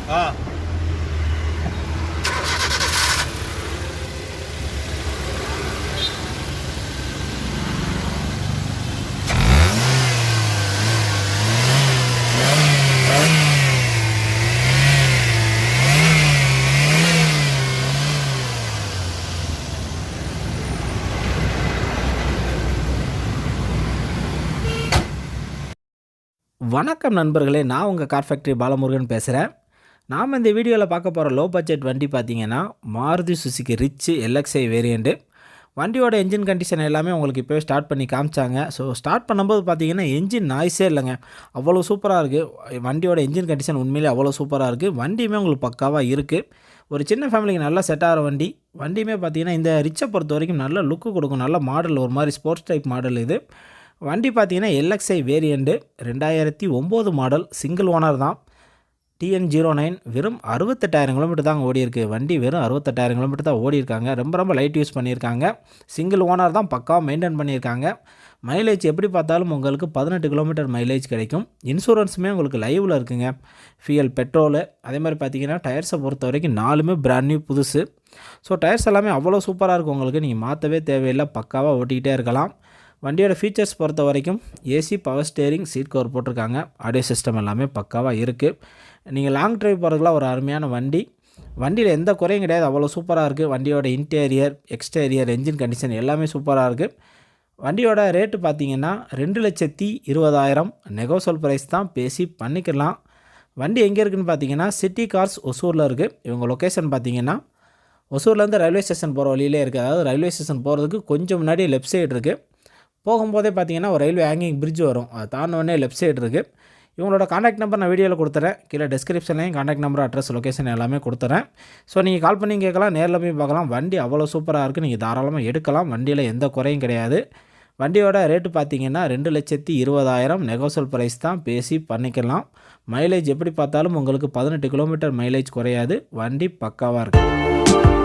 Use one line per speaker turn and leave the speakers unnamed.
हाँ
வணக்கம் நண்பர்களே, நான் உங்கள் கார் ஃபேக்ட்ரி பாலமுருகன் பேசுகிறேன். நாம் இந்த வீடியோவில் பார்க்க போகிற லோ பட்ஜெட் வண்டி பார்த்திங்கன்னா Maruti Suzuki rich LXI variant. வண்டியோட என்ஜின் கண்டிஷன் எல்லாமே உங்களுக்கு இப்போவே ஸ்டார்ட் பண்ணி காமிச்சாங்க. ஸோ ஸ்டார்ட் பண்ணும்போது பார்த்திங்கன்னா என்ஜின் நாய்ஸே இல்லைங்க, அவ்வளோ சூப்பராக இருக்குது. வண்டியோட என்ஜின் கண்டிஷன் உண்மையிலே அவ்வளோ சூப்பராக இருக்குது. வண்டியுமே உங்களுக்கு பக்காவாக இருக்குது. ஒரு சின்ன ஃபேமிலிக்கு நல்லா செட் ஆகிற வண்டி. வண்டியுமே பார்த்திங்கன்னா இந்த ரிச்சை பொறுத்த வரைக்கும் நல்ல லுக்கு கொடுக்கும். நல்ல மாடல், ஒரு மாதிரி ஸ்போர்ட்ஸ் டைப் மாடல் இது. வண்டி பார்த்திங்கன்னா LXI variant, 2009 model, single owner தான். TN09 வெறும் 68,000 கிலோமீட்டர் தாங்க ஓடி இருக்குது. வண்டி வெறும் 68,000 கிலோமீட்டர் தான் ஓடி இருக்காங்க. ரொம்ப லைட் யூஸ் பண்ணியிருக்காங்க. சிங்கிள் ஓனர் தான், பக்காவாக மெயின்டைன் பண்ணியிருக்காங்க. மைலேஜ் எப்படி பார்த்தாலும் உங்களுக்கு 18 கிலோமீட்டர் மைலேஜ் கிடைக்கும். இன்சூரன்ஸுமே உங்களுக்கு லைவில் இருக்குங்க. ஃபியல், பெட்ரோலு, அதே மாதிரி பார்த்திங்கன்னா டயர்ஸை பொறுத்த வரைக்கும் 4மே பிராண்ட் நியூ புதுசு. ஸோ டயர்ஸ் எல்லாமே அவ்வளோ சூப்பராக இருக்கும். உங்களுக்கு நீங்கள் மாற்றவே தேவையில்லை, பக்காவாக ஓட்டிக்கிட்டே இருக்கலாம். வண்டியோட ஃபீச்சர்ஸ் பொறுத்த வரைக்கும் AC, power steering, seat cover போட்டிருக்காங்க. ஆடியோ சிஸ்டம் எல்லாமே பக்காவாக இருக்குது. நீங்கள் லாங் ட்ரைவ் போகிறதுக்குலாம் ஒரு அருமையான வண்டி. வண்டியில் எந்த குறையும் கிடையாது, அவ்வளோ சூப்பராக இருக்குது. வண்டியோட இன்டீரியர், எக்ஸ்டீரியர், என்ஜின் கண்டிஷன் எல்லாமே சூப்பராக இருக்குது. வண்டியோட ரேட்டு பார்த்திங்கன்னா 2,20,000 நெகோசியபிள் ப்ரைஸ் தான், பேசி பண்ணிக்கலாம். வண்டி எங்கே இருக்குதுன்னு பார்த்தீங்கன்னா சிட்டி கார்ஸ் ஒசூரில் இருக்குது. இவங்க லொக்கேஷன் பார்த்திங்கன்னா ஒசூர்லேருந்து ரயில்வே ஸ்டேஷன் போகிற வழியிலே இருக்குது. அதாவது ரயில்வே ஸ்டேஷன் போகிறதுக்கு கொஞ்சம் முன்னாடி லெஃப்ட் சைடு இருக்குது. போகும்போதே பார்த்தீங்கன்னா ஒரு ரயில்வே ஹேங்கிங் பிரிட்ஜ் வரும், அதை தாண்டோடனே லெஃப்ட் சைடு இருக்குது. இவங்களோட காண்டாக்ட் நம்பர் நான் வீடியோவில் கொடுத்துறேன். கீழே டிஸ்கிரிப்ஷன்லையும் காண்டாக்ட் நம்பர், அட்ரஸ், லொக்கேஷன் எல்லாமே கொடுத்துறேன். ஸோ நீங்கள் கால் பண்ணி கேட்கலாம், நேரில் போய் பார்க்கலாம். வண்டி அவ்வளோ சூப்பராக இருக்குது, நீங்கள் தாராளமாக எடுக்கலாம். வண்டியில் எந்த குறையும் கிடையாது. வண்டியோட ரேட்டு பார்த்தீங்கன்னா 2,20,000 நெகோசியபிள் ப்ரைஸ் தான், பேசி பண்ணிக்கலாம். மைலேஜ் எப்படி பார்த்தாலும் உங்களுக்கு 18 கிலோமீட்டர் மைலேஜ் குறையாது. வண்டி பக்காவாக இருக்குது.